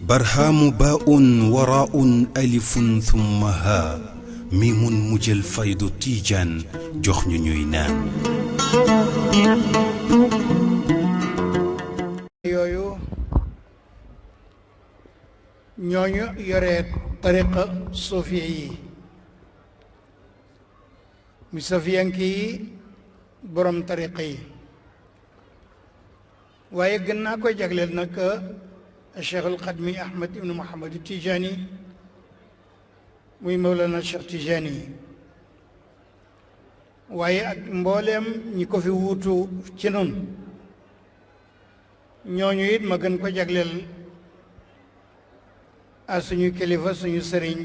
برهام باء وراء ألف ثم ها ميم مجل فيض تيجان جخن نينان يويو ñooñu yore tariqa suufiya yi mi safiyanke yi borom tariqa yi waaye gën naa koy jagleel nag Cheikh al Xadmi Ahmad ibn Muhammad Tijani muy Mawlana Cheikh Tijani waaye ak mbooleem ñi ko fi wuutu ci nun ñooñu it ma gën ko jagleel a suñu kilifa suñu sëriñ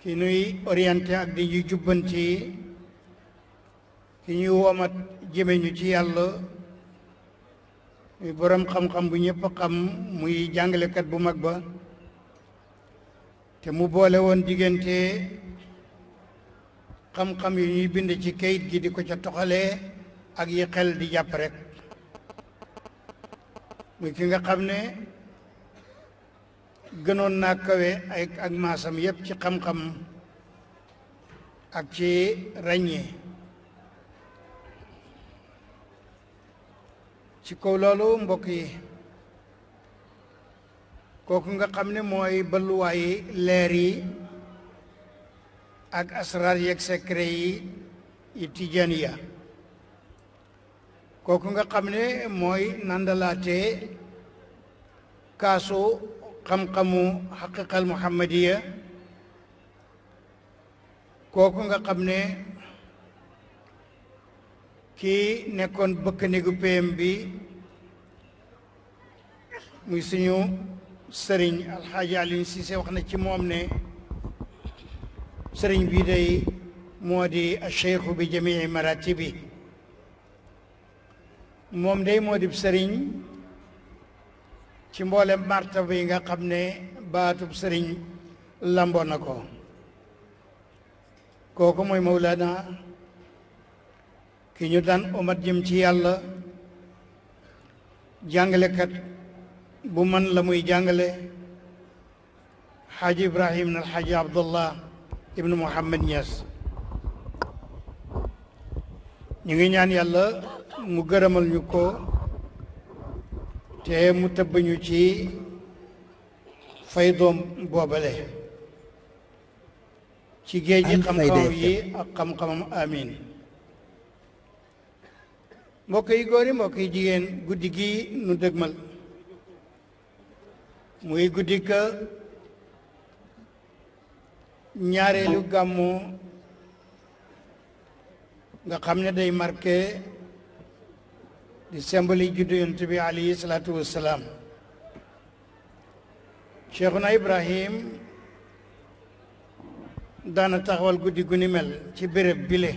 ki ñuy orienté ak di ñu jubbanti ki ñuy womat jëme ñu ci yàlla muy borom xam-xam bu ñëpp xam muy jàngalekat bu mag ba te mu boole woon diggante xam-xam yu ñuy bind ci kayit gi di ko ca toxalee ak yi xel di jàpp rek muy ki nga xam ne gënoon naa kawe ay ak maasam yépp ci xam-xam ak ci ràññee ci kaw loolu mbokk yi kooku nga xam ne mooy balluwaayi leer yi ak asraar yeeg secret yi Tijaaniya kooku nga xam ne mooy nandalaate kaasu xam-xamu xaqiqal muhammadiya kooku nga xam ne kii nekkoon bëkk néegu PM bi muy suñu sëriñ alxaaji Alioune Cissé wax na ci moom ne sëriñ bii day moo di cheikhu bi jamii maratibi moom day moo di sëriñ ci mboolem martaba yi nga xam ne baatub sëriñ lamboo na ko kooku mooy Mawlana ki ñu daan omat jëm ci yàlla jàngalekat bu man la muy jàngale xaaji Ibrahim na alxaaji Abdullah ibnu Muhammad Niass ñu ngi ñaan yàlla mu gërëmal ñu ko te mu tëbb ñu ci fay doom boobale ci géej gi xam-xam yi ak xam-xamam amin mbokk yi góor yi mbokk yi jigéen guddi gi nu dëgmal muy guddi ka ñaareelu gàmmu nga xam ne day marqué di symbole juddu yonent bi alayhi salaatu wassalaam Cheikhuna Ibrahim daana taxawal guddi gu ni mel ci béréb bile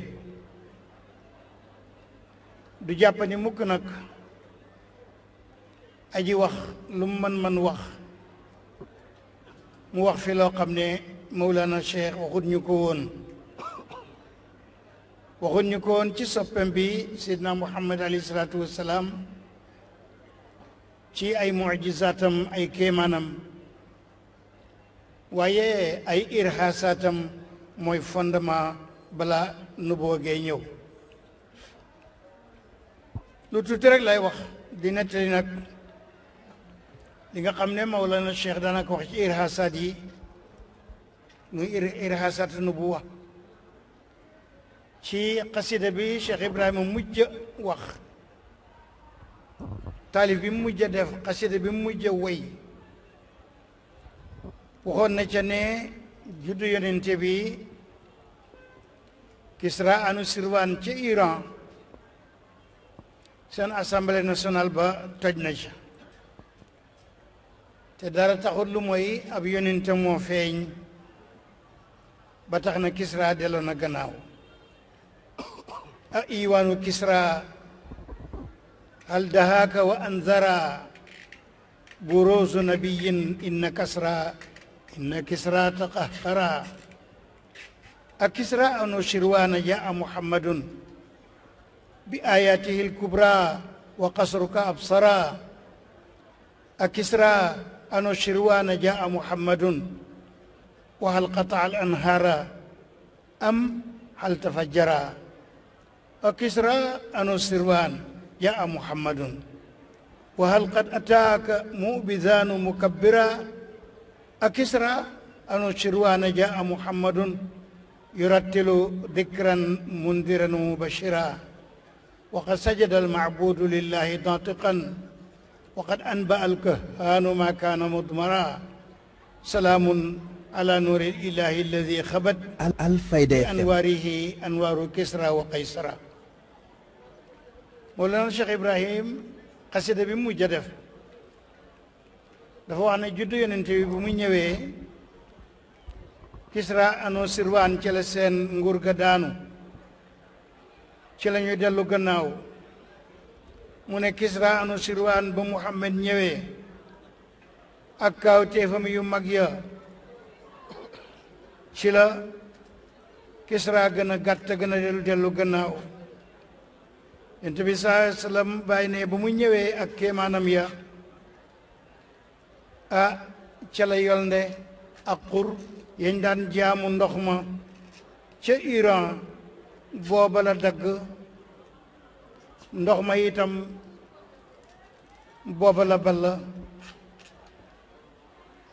du jàppani mukk nag aji wax lu mu mën wax mu wax fi loo xam ne Mawlana Cheikh waxut ñu ko woon ci soppem bi Seydina Muhammad alayhi salaatu wassalaam ci ay mucjizaatam ay kéemaanam waaye ay irhaasaatam mooy fondement bala nubuwa gee ñëw lu tuuti rek lay wax di nettali nag li nga xam ne Mawlana Cheikh daana ko wax ci irhaasaat yi muy irhaasaat nubuwa ci xasida bi Cheikh Ibrahima mujj wax taalif bi mujj def xasida bi mujj way waxoon na ca ne juddu yonente bi Kisra Anusirwan ci Iran seen assemblée nationale ba toj na ca te dara taxut lu mooy ab yonente moo feeñ ba tax na Kisra delloo na gannaaw a iwaanu Kisra hal dahaaka wa anzara buruuzu nabiyin inna Kisra taqahhara a Kisra Anusirwan jaa Muhammadun bi ayaatihi al-kubra wa qasruka absara akisra ano shirwana jaa muhammadun wa hal qata'a al-anhara am hal tafajjara akisra ano shirwan jaa muhammadun wa hal qad ataaka mu'bidhanu mukabbira akisra ano shirwana jaa muhammadun yurattilu dhikran mundiran mubashira wa qad sajada al-ma'budu lillahi natiqan wa qad anba'a al-kahhanu ma kana mudmara salaamun ala nuri ilahi alladhi khabat Alfayda FM anwarihi anwaru kisra wa qaysara. Mawlana Cheikh Ibrahim xasida bi mu mujj a def dafa wax ne juddu yonent bi bu mu ñëwee Kisra ano Sirwaan ci la seen nguur ga daanu ci la ñuy dellu gannaaw mu ne Kisra ano Sirwaan ba Muhammad ñëwee ak kaawteefam yu mag ya ci la Kisra gën a gàtt gën a dellu gannaaw. Yonent bi sallallahu alayhi wa sallam bàyyi ne ba mu ñëwee ak kéemaanam ya ca la yolnde ak xur yañ daan jaamu ndox ma ca Iran booba la dagg ndox ma itam booba la balla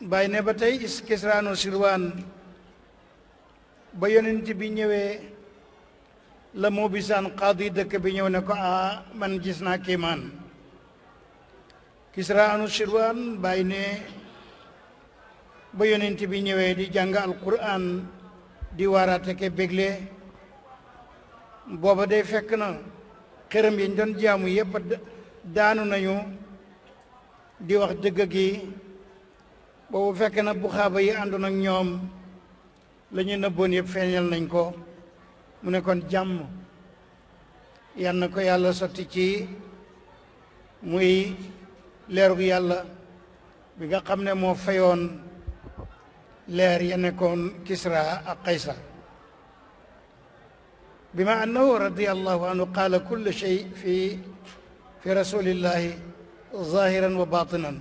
bàyyi ne ba tey Kisra ano Sirwaan ba yonent bi ñëwee la moo bisaan qaadi dëkk bi ñëw ne ko man gis naa kéemaan Kisra ano Sirwaan bàyyi ne ba yonent bi ñëwee di jàng alquran di waaraate ke bégle booba day fekk na xërëm yi ñu doon jaamu yépp daanu nañu di wax dëgg gi boobu fekk na buxaaba yi àndoon ak ñoom la ñu nëbboon yëpp feeñal nañ ko mu ne kon jàmm yal na ko yàlla sotti ci muy leerug yàlla bi nga xam ne moo fayoon leer ya nekkoon Kisra ak Qaysar bima annahu radiyallahu anhu qaala kullu shay fi rasulillahi zahiran wa batinan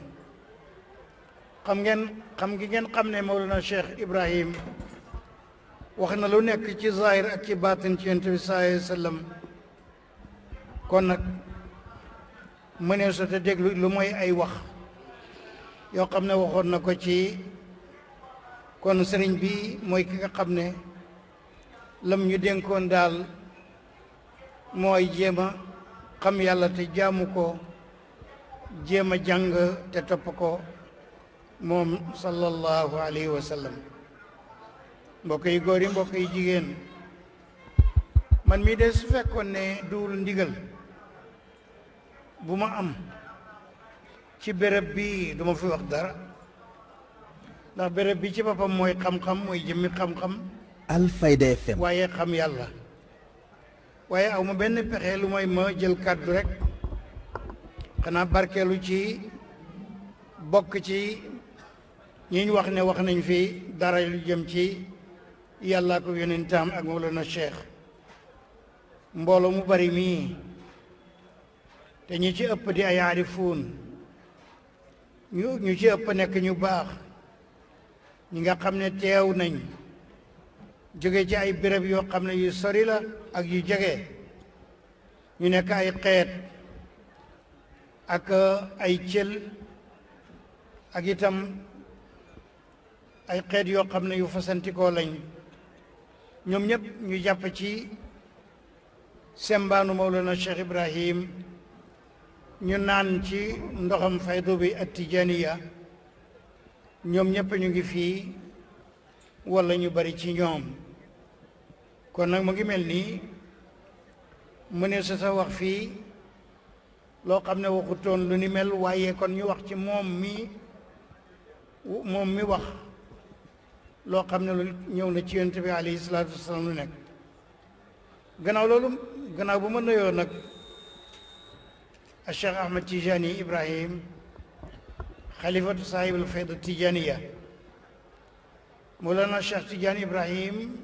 xam ne Mawlana Cheikh Ibrahim wax na lu nekk ci zahir ak ci batin ci Yonent bi sallallahu alayhi wa sallam kon nag mënee so te déglu lu mooy ay wax yoo xam ne waxoon na ko ci kon sëriñ bi mooy ki nga xam ne lam ñu dénkoon daal mooy jéem a xam yàlla te jaamu ko jéem a jàng te topp ko moom sallallahu alayhi wa sallam. mbokk yi góor yi mbokk yi jigéen man mii de su fekkoon ne duwul ndigal bu ma am ci béréb bi du ma fi wax dara ndax béréb bi ci boppam mooy xam-xam mooy jëmmi xam-xam Alfayda FM waaye xam yàlla waaye aw ma benn pexe lu mooy ma jël kàddu rek xanaa barkeelu ci bokk ci ñi ñu wax ne wax nañ fi dara lu jëm ci yàlla ko yonentam ak Mawlana Cheikh mbooloo mu bari mii te ñi ci ëpp di ay aarifuun ñu ci ëpp nekk ñu baax ñi nga xam ne teew nañ jóge ci ay béréb yoo xam ne yu sori la ak yu jege ñu nekk ay xeet ak ay cël ak itam ay xeet yoo xam ne yu fasantikoo lañ ñoom ñëpp ñu jàpp ci sembaanu Mawlana Cheikh Ibrahim ñu naan ci ndoxam faydu bi at tijaniya ñoom ñëpp ñu ngi fii wala ñu bari ci ñoom kon nag mu ngi mel nii mu ne sa wax fii loo xam ne waxutoon lu ni mel waaye kon ñu wax ci moom mi wax loo xam ne lu ñëw na ci yonent bi alayhi salaatu wasalaam lu nekk gannaaw loolu gannaaw bu ma nuyoo nag a Cheikh Ahmed Tijani Ibrahim xalifatu saahibul fayda tijaniya Mawlana Cheikh Tijani Ibrahim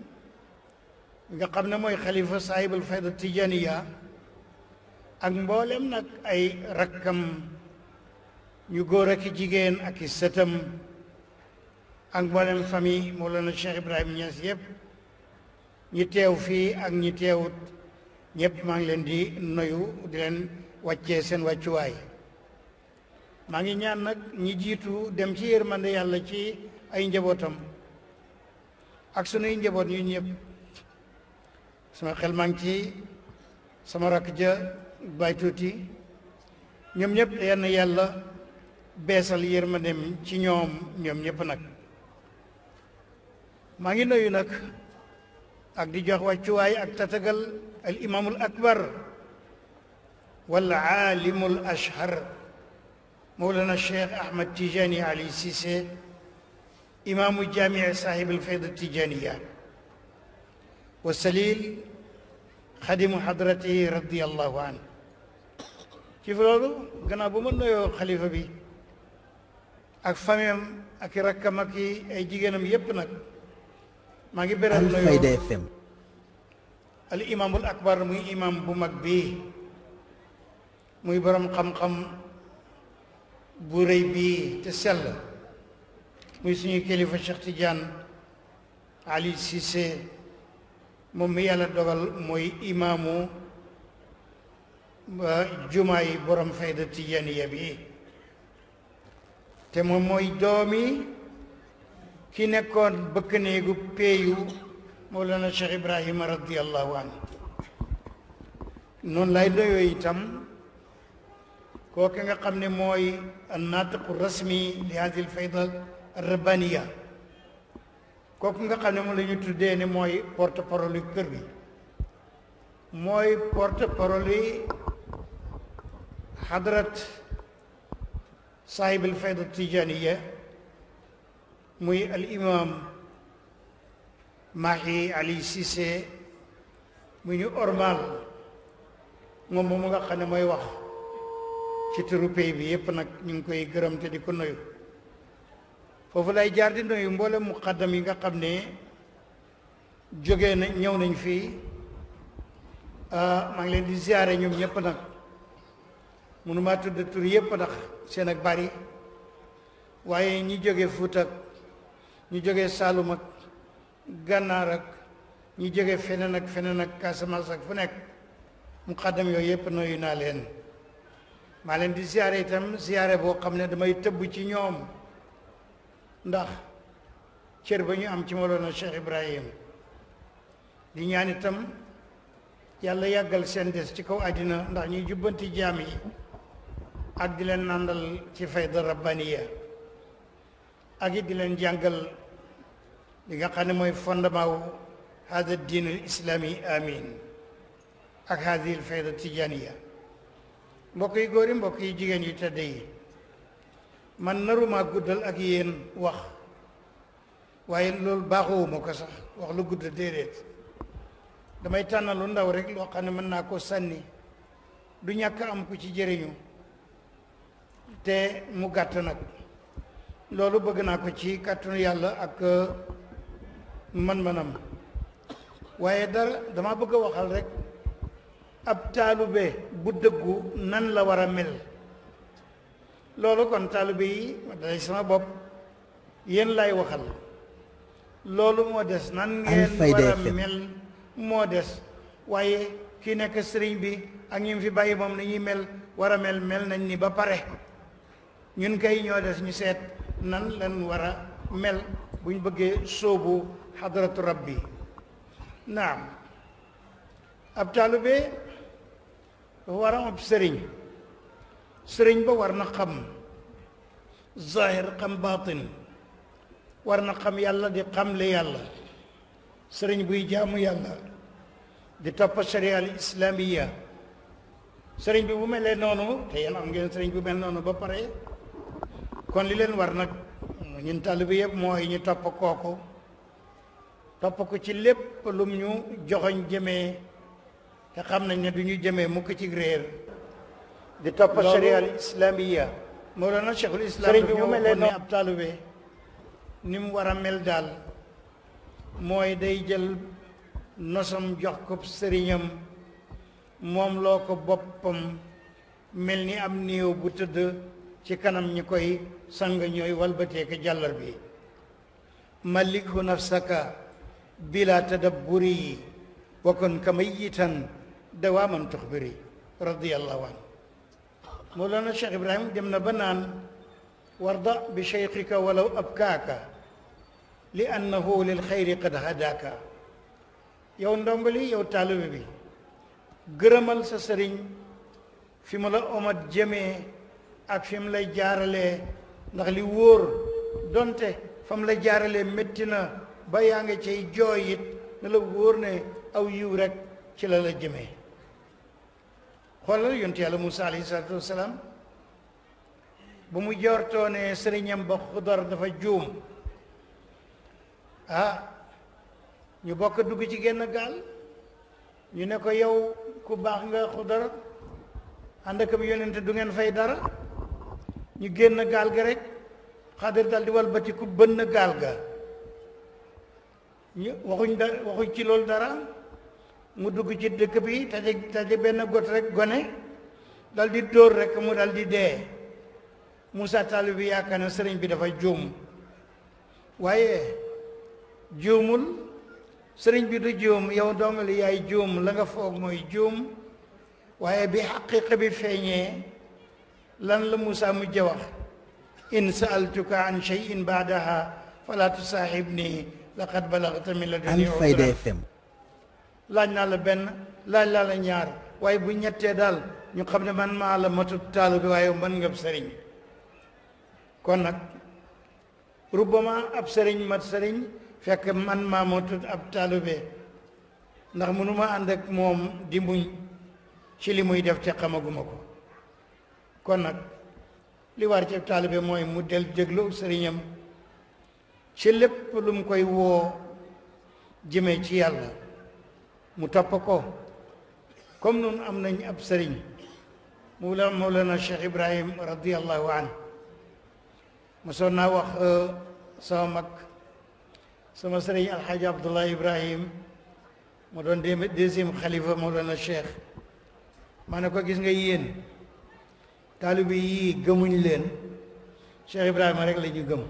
nga xam ne mooy xalifa saahibul fayda tijaniya ak mboolem nag ay rakkam ñu góor ak i jigéen ak i sëtam ak mboolem famille Mawlana Cheikh Ibrahim Niass yëpp ñi teew fii ak ñi teewut ñëpp maa ngi leen di nuyu di leen wàccee seen wàccuwaay maa ngi ñaan nag ñi jiitu dem ci yërmande yàlla ci ay njabootam ak sunuy njaboot ñu ñëpp sama xel maa ngi ci sama rakk ja Baay Tuuti ñoom ñëpp yenn yàlla beesal yërmandeem ci ñoom ñëpp nag maa ngi nuyu nag ak di jox wàccuwaay ak tatagal al imaamul akbar wal aalimul ashhar mawlana cheikh Ahmad Tijani Ali Cissé imaamu jaamii sahib al fayda tijaniya wa salil xadimu hadratihi radiyallahu anhu ci loolu gannaaw bu ma nuyoo xalifa bi ak famiyam ak i rakkam ak ay jigéenam yépp nag maa ngi beral nuyoo Alfayda FM al imaamul akbar muy imam bu mag bii muy borom xam-xam bu rëy bii te sell muy suñu kilifa Cheikh Tidiane Ali Cissé moom mi yàlla dogal mooy imaamu jumaa yi borom fayda tijaniya bi te moom mooy doomi ki nekkoon bëkk néegu péeyu Mawlana Cheikh Ibrahima radiyallahu anhu noonu lay doyoo itam kooku nga xam ne mooy an-naatiqu rasmi li hadihi al-fayda ar-rabbaniya kooku nga xam ne moom la ñu tuddee ne mooy porte parole yu kër bi mooy porte parole yi hadrat sahib al-fayda tijaniya muy al imam Mahi Ali Cissé mu ñu ormal moom moomu nga xam ne mooy wax ci turu pays bi yépp nag ñu ngi koy gërëm te di ko nuyu foofu lay jaar di nuyu mboolem muqaddam yi nga xam ne jógee na ñëw nañ fii maa ngi leen di ziare ñoom ñëpp nag mënumaa tudd tur yépp ndax seen ak bari waaye ñi jóge Fuuta ak ñi jóge Saalum ak Gànnaar ak ñi jóge feneen ak feneen ak Casamance ak fu nekk muqaddam yooyu yépp nuyu naa leen maa leen di ziare itam ziare boo xam ne damay tëbb ci ñoom ndax cër ba ñu am ci Mawlana Cheikh Ibrahim di ñaan itam yàlla yàggal seen des ci kaw àddina ndax ñuy jubbanti jaam yi ak di leen nàndal ci fayda rabbaniya ak it di leen jàngal li nga xam ne mooy fondement wu hada diin al islami amin ak hadihi al fayda tijaniya mbokk yi góor yi mbokk yi jigéen yi tedd yi man naruma guddal ak yéen wax waaye loolu baaxuwuma ko sax wax lu gudd déedéet damay tànn lu ndaw rek loo xam ne mën naa ko sànni du ñàkk am ku ci jëriñu te mu gàtt nag loolu bëgg naa ko ci kàttanu yàlla ak man-manam waaye dara dama bëgg a waxal rek ab taalube bu dëggu nan la war a mel loolu kon taalube yi day sama bopp yéen lay waxal loolu moo des nan ngeen war a mel moo des waaye kii nekk sëriñ bi ak ñi fi bàyyi moom nañuy mel war a mel nañ ni ba pare ñun kay ñoo des ñu seet nan lan war a mel bu ñu bëggee sóobu xadratu rabbi naam ab taalube dafa war a am ab sëriñ ba war na xam zahir xam baatin war na xam yàlla di xamle yàlla sëriñ buy jaamu yàlla di topp sharia al islamiya sëriñ bi bu melee noonu te yéen am ngeen sëriñ bu mel noonu ba pare kon li leen war nag ñun taalibe yëpp mooy ñu topp kooku topp ko ci lépp lum ñu joxoñ jëmee te xam nañ ne du ñu jëmee mukk ci réer di topp sharia al islamiya Mawlana Cheikhul Islam sëriñ bi bu melee noonu ab taalibe ni mu war a mel daal mooy day jël nosam jox ko sëriñam moom loo ko boppam mel ni am néew bu tëdd ci kanam ñi koy sang ñooy walbateeka jàllar bi malikhu nafsaka bila tadabburi wa kun ka mayitan dawaaman tuxbiri radiyallahu anhu Mawlana Cheikh Ibrahim dem na ba naan warda bi cheikhika walaw abkaaka li annahu lil xayri qad hadaaka yow ndongali yow taalibe bi gërëmal sa sëriñ fi mu la omat jëmee ak fi mu lay jaaralee ndax li wóor donte fa mu la jaaralee métti na ba yaa nga cay jooy it na la wóor ne aw yiw rek ci la la jëmee xoolal yontu yàlla Muusa alayhi salaatu wasalaam bu mu jortoo ne sëriñam ba Xudar dafa juum ñu bokk dugg ci genn gaal ñu ne ko yow ku baax nga Xudar ànd ak yonente du ngeen fay dara ñu génn gaal ga rek Xadir dal di walbati ku bënn gaal ga ñu waxuñ ci loolu dara mu dugg ci dëkk bi taje benn got rek gone dal di dóor rek mu dal di dee Moussa taalibe bi yaakaar na sëriñ bi dafa juum waaye juumul sëriñ bi du juum yow dongali yaay juum la nga foog mooy juum waaye bi xaqiqa bi feeñee lan la Moussa mujj wax in saaltuka an cheyin baadaha fala tusaaxibni laqad balagta min laduni Alfayda FM laaj naa la benn laaj naa la ñaar waaye bu ñettee daal ñu xam ne man maa la matut taalu bi waaye mën nga sëriñ kon nag rubbama ab sëriñ mat sëriñ fekk man maa matut ab taalu bi ndax mënuma ànd ak moom di muñ ci li muy def te xamaguma ko kon nag li war ci taalu bi mooy mu del déglu sëriñam ci lépp lu mu koy woo jëmee ci yàlla mu topp ko comme nun am nañ ab sëriñ Mawlana Cheikh Ibrahim radiyallahu anhu mosoon naa wax sama mag sama sëriñ alxaaji Abdullah Ibrahim mu doon deuxième xalifa Mawlana Cheikh maa ne ko gis nga yéen taalibe yii gëmuñ leen Cheikh Ibrahima rek la ñu gëm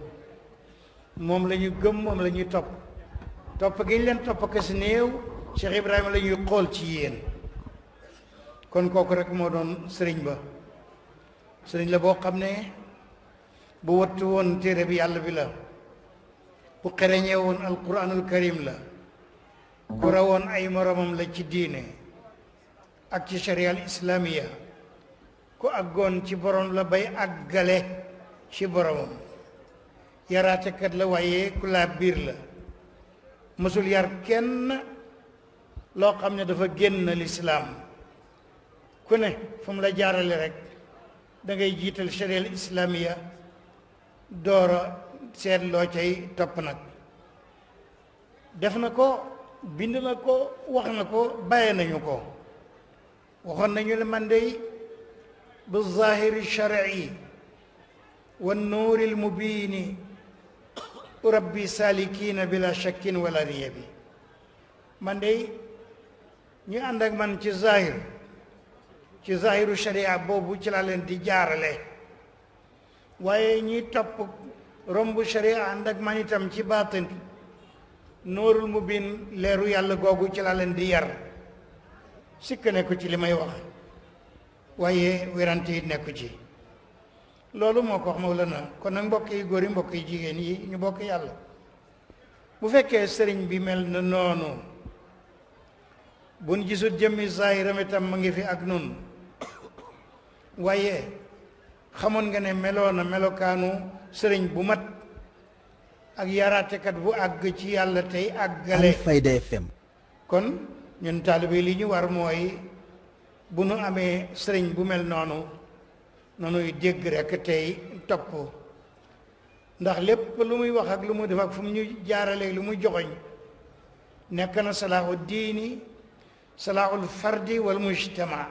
moom la ñu gëm moom la ñuy topp gi ñu leen topp ko si néew Cheikh Ibrahima la ñuy xool ci yéen kon kooku rek moo doon sëriñ ba sëriñ la boo xam ne bu wattu woon téere bi yàlla bi la bu xereñee woon alquranul karim la ku rawoon ay moromam la ci diine ak ci sharia al islamiya ku àggoon ci borom la bay àggale ci boromam yaraatekat la waaye ku laa biir la mësul yar kenn loo xam ne dafa génn lislaam ku ne fu mu la jaarale rek da ngay jiital sharia al islamiya doora seet loo cay topp nag def na ko bind na ko wax na ko bàyyee nañu ko waxoon nañu ne man dey bi zahiri shar'i wa nuuri l mubini urabbi salikina bila shakkin wala riyabi man dey ñu ànd ak man ci zahiru sharia boobu ci laa leen di jaarale waaye ñi topp rombu sharia ànd ak man itam ci baatin nuurul mubin leeru yàlla googu ci laa leen di yar sikk nekku ci li may wax waaye werante yi nekku ci loolu moo ko wax Mawlana kon nag mbokk yi góor yi mbokk yi jigéen yi ñu bokk yàlla bu fekkee sëriñ bi mel na noonu buñ gisut jëmmi zaahiram itam ma ngi fi ak nun waaye xamoon nga ne meloona melokaanu sëriñ bu mat ak yaraatekat bu àgg ci yàlla tey àggale Alfayda FM kon ñun taalibe li ñu war mooy bu nu amee sëriñ bu mel noonu nanuy dégg rekk tey topp ndax lépp lu muy wax ak lu mu def ak fu mu ñu jaarale lu muy joxoñ nekk na salaahu diini salaahul fardi wal mujtama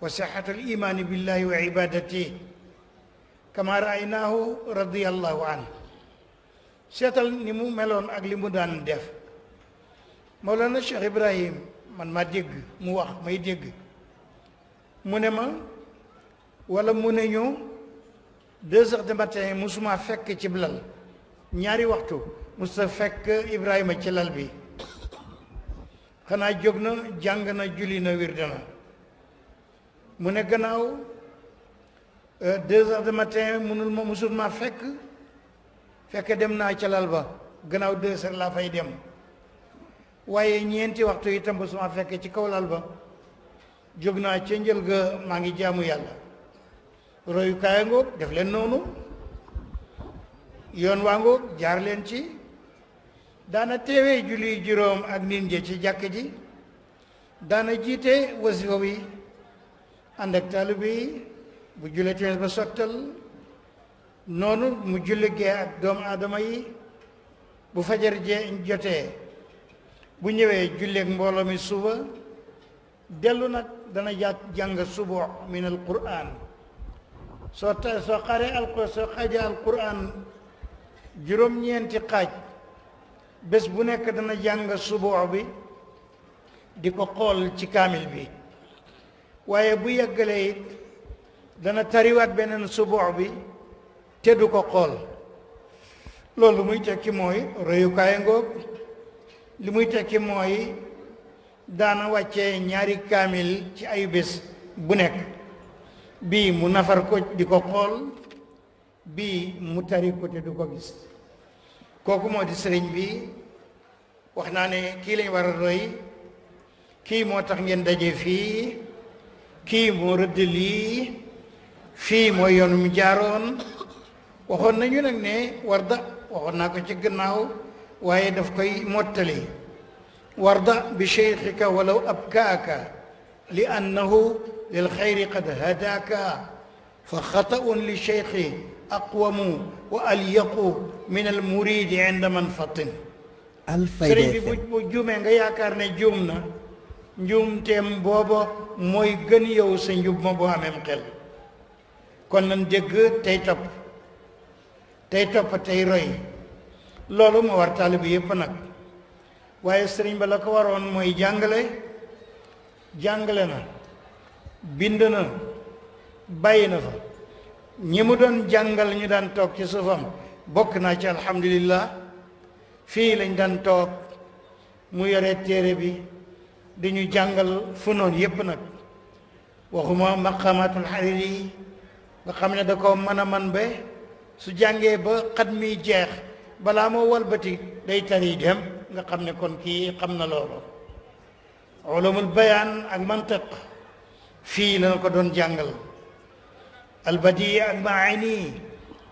wa sixatul imaani billahi wa ibadati kama raaynaahu radiyallahu anhu seetal ni mu meloon ak li mu daan def Mawlana Cheikh Ibrahim man ma dégg mu wax may dégg mu ne ma wala mu ne ñu 2 heures du matin musuma fekk ci lal ñaari waxtu musta fekk Ibrahima ci lal bi xanaa jóg na jàng na julli na wirda na mu ne gannaaw 2 heures du matin musul ma fekk dem naa ca lal ba gannaaw 2 heures laa fay dem waaye ñeenti waxtu itam musuma fekk ci kaw lal ba jóg naa ca njël ga maa ngi jaamu yàlla royukaaya ngoog def leen noonu yoon waa ngoog jaar leen ci daana teewee julli juróom ak nit ñi ci jàkk ji daana jiite wasifa bi ànd ak taalibe yi bu julle timis ba sottal noonu mu julli gee ak doomu aadama yi bu fajar jotee bu ñëwee julleek mbooloo mi suba dellu nag dana jàng subu min al quran soo xaajee al quran juróom-ñeenti xaaj bés bu nekk dana jàng subu bi di ko xool ci kaamil bi waaye bu yeggalee it dana tariwaat beneen subu bi te du ko xool loolu muy tekki mooy royukaay ngoog li muy tekki mooy daana wàccee ñaari kaamil ci ay bés bu nekk bii mu nafar ko di ko xool bii mu tari ko te du ko gis kooku moo di sëriñ bi wax naa ne kii lañ war a roy kii moo tax ngeen daje fii kii moo rëdd lii fii mooy yoon mu jaaroon waxoon nañu nag ne warda waxoon naa ko ci gannaaw waaye daf koy mottali warda bi cheikhika walaw abkaaka li annahu lil xayri qad hadaaka fa xata'un li cheikhi aqwamu wa alyaqu min al muridi inda man fatin sëriñ bi bu juumee nga yaakaar ne juum na njuumteem booba mooy gën yow sa njub ma boo ameem xel kon nan dégg tey topp tey roy loolu moo war taalibe bi yépp nag waaye sëriñ ba la ko waroon mooy jàngale na bind na bàyyi na fa ñi mu doon jàngal ñu daan toog ci suufam bokk naa ci alhamdulillah fii lañ daan toog mu yore téere bi di ñu jàngal fu noonu yépp nag waxuma maqamatul hariri nga xam ne da ko mën a man ba su jàngee ba xat mi jeex balaa moo walbati day tari dem nga xam ne kon kii xam na loolu ulumul bayaan ak mantiq fii la ko doon jàngal albadiya ak maani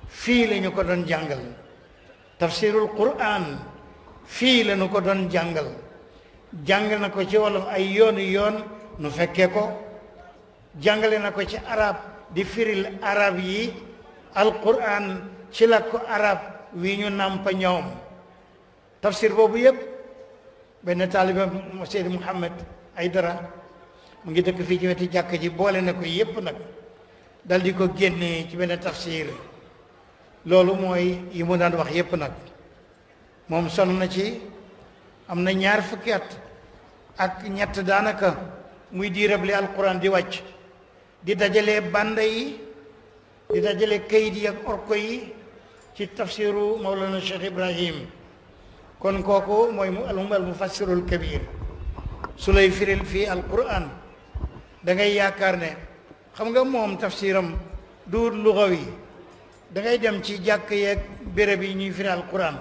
fii la ñu ko doon jàngal tafsirul quran fii la ñu ko doon jàngal jàng na ko ci wolof ay yoon nu fekkee ko jàngale na ko ci arab di firil arab yi alquran ci la ko arab wi ñu nàmpa ñoom tafsir boobu yépp benn taaliba Seydi Mouhamed Aydara mu ngi dëkk fii ci weti jàkk ji boole na ko yépp nag dal di ko génnee ci benn tafsir loolu mooy yi mu daan wax yépp nag moom sonn na ci am na 20 fukki at ak ñett daanaka muy diirab li alquran di wàcc di dajale banda yi di dajale kayit yi ak orko yi ci tafsiru Mawlana Cheikh Ibrahim kon kooku mooy al mufassirul kabir su lay firil fii alquran da ngay yaakaar ne xam nga moom tafsiram du lugawi da ngay dem ci jàkk yeeg béréb yi ñuy firi alquran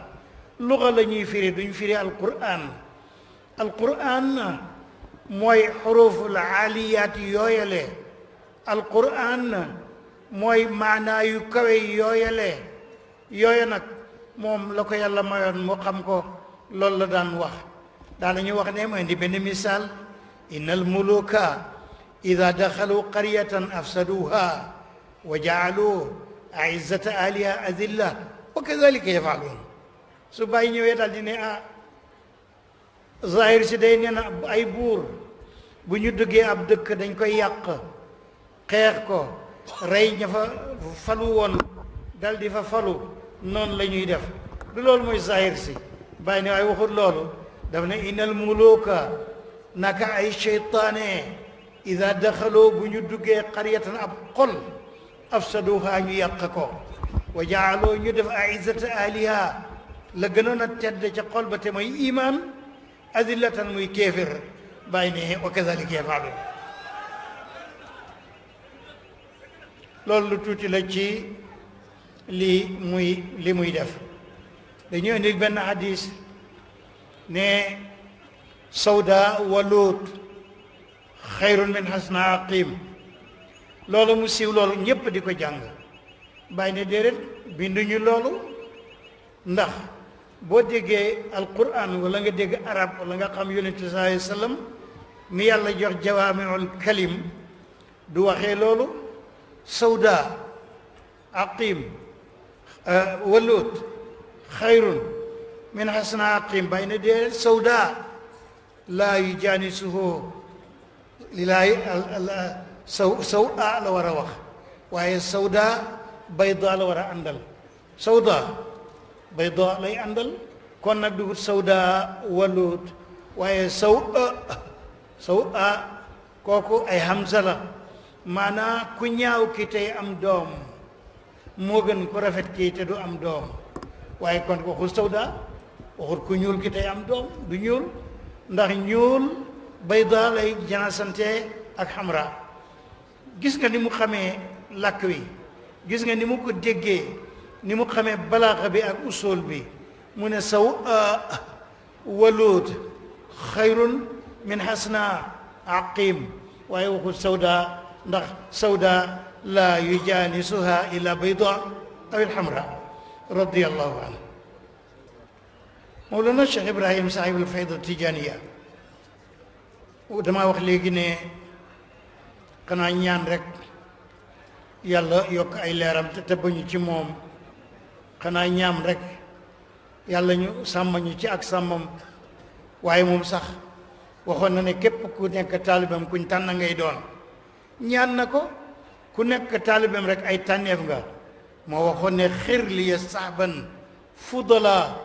luga la ñuy firi duñ firi alquran mooy xuruful aaliyaat yooyale alquran mooy maanaa yu kawe yooyale yooya nag moom la ko yàlla mayoon mu xam ko loolu la daan wax daanañu wax ne mooy indi benn misaal inna al muluka ida daxalu qaryatan afsaduha wa jaalu aizzata ahliha adilla wa kadalika yafaaluun su bàyyi ñëwee daal di ne zahir si day nee na ay buur bu ñu duggee ab dëkk dañ koy yàq xeex ko rey ña fa falu woon dal di fa falu noonu la ñuy def du loolu mooy zahir si bàyyi ne waaye waxul loolu daf ne innal muluka naka ay seytaane ida daxaloo bu ñu duggee qaryatan ab xol afsaduha ñu yàq ko wa jaaloo ñu def aizata ahliha la gënoon a tedd ca xol ba te mooy iman azillatan muy kéefér bàyyi ne wa kazalika yafaalu loolu lu tuuti la ci li muy def dañu indi benn hadis ne sawda wa luut xayrun min xasna aqim loolu mu siiw loolu ñépp di ko jàng bàyyi ne déedéet binduñu loolu ndax boo déggee alquran wala nga dégg arab wala nga xam yonent sallallahu alayhi wa sallam mi yàlla jox jawaamiul kalim du waxee loolu sawda aqim walut xayrun min xasna aqim bàyyi ne déedéet sawda laa yujaanisuhu lilaay saw a la war a wax waaye sawda bayda la war a àndal sawda bayda lay àndal kon nag dugut sawda walut waaye saw a kooku ay hamza la maanaa ku ñaaw ki tey am doom moo gën ku rafet kii te du am doom waaye kon waxul sawda waxul ku ñuul ki tey am doom du ñuul ndax ñuul bayda lay janasante ak xamra gis nga ni mu xamee làkk wi gis nga ni mu ko déggee ni mu xamee balaaxa bi ak usul bi mu ne saw waluut xayrun min xasna aqim waaye waxul sawda ndax sawda la yujaanisuha illa bayda aw alxamra radiallahu anhu mawlana cheikh ibrahim sahib alfayda tijaniya damaa wax léegi ne xanaa ñaan rek yàlla yokk ay leeram te tëbbañu ci moom xanaa ñaam rek yàlla ñu sàmm ñu ci ak sàmmam waaye moom sax waxoon na ne képp ku nekk taalibam kuñ tànn ngay doon ñaan na ko ku nekk taalibam rek ay tànneef nga moo waxoon ne xir li ya sahban fudala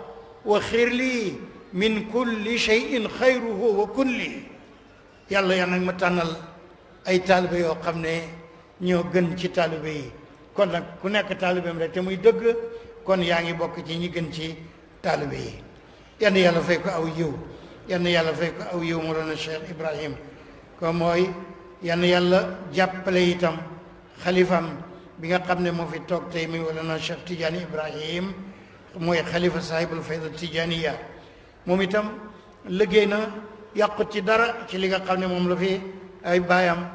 wa xir li min kulli cheyin xayruhu wa kulli yàlla yaa nag ma tànnal ay taalibe yoo xam ne ñoo gën ci taalibe yi kon nag ku nekk taalibeem rek te muy dëgg kon yaa ngi bokk ci ñi gën ci taalibe yi yann yàlla fay ko aw yiw yann yàlla fay ko aw yiw Mawlana Cheikh Ibrahim ko mooy yann yàlla jàppale itam xalifam bi nga xam ne moo fi toog tey muy Mawlana Cheikh Tidiane Ibrahim mooy xalifa sahibul fayda tijaniya moom itam liggéey na yàqut ci dara ci li nga xam ne moom la fi ay baayam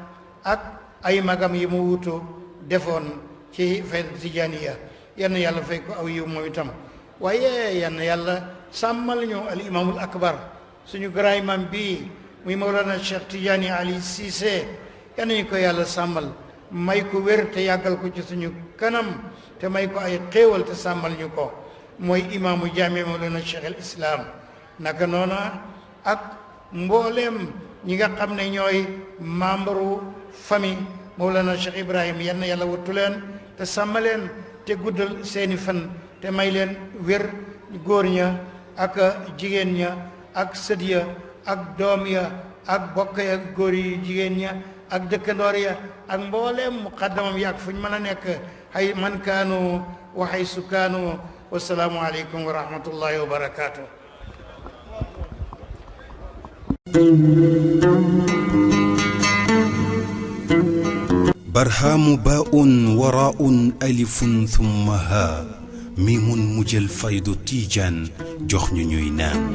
ak ay magam yi mu wutu defoon ci fayda tijaniya yann yàlla fay ko aw yiw moom itam waaye yann yàlla sàmmal ñu al imaamul akbar suñu grand imam bii muy Mawlana Cheikh Tidiane Ali Cissé yann ñu ko yàlla sàmmal may ko wér te yàggal ko ci suñu kanam te may ko ay xéewal te sàmmal ñu ko mooy imaamu jaami Mawlana Cheikh al Islam naka noona ak mbooleem ñi nga xam ne ñooy membre famille Mawlana Cheikh Ibrahim yenn yàlla wattu leen te sàmm leen te guddal seeni fan te may leen wér góor ña ak jigéen ña ak sët ya ak doom ya ak bokk ya góor yi jigéen ña ak dëkkandoor ya ak mbooleem muqaddamam ya ak fu ñu mën a nekk hay man kaanu wa haysu kaanu wasalaamu aleykum wa rahmatullahi wa barakaatu. برهام باء وراء ألف ثم ها ميم مجل فيض تيجان جخن نينان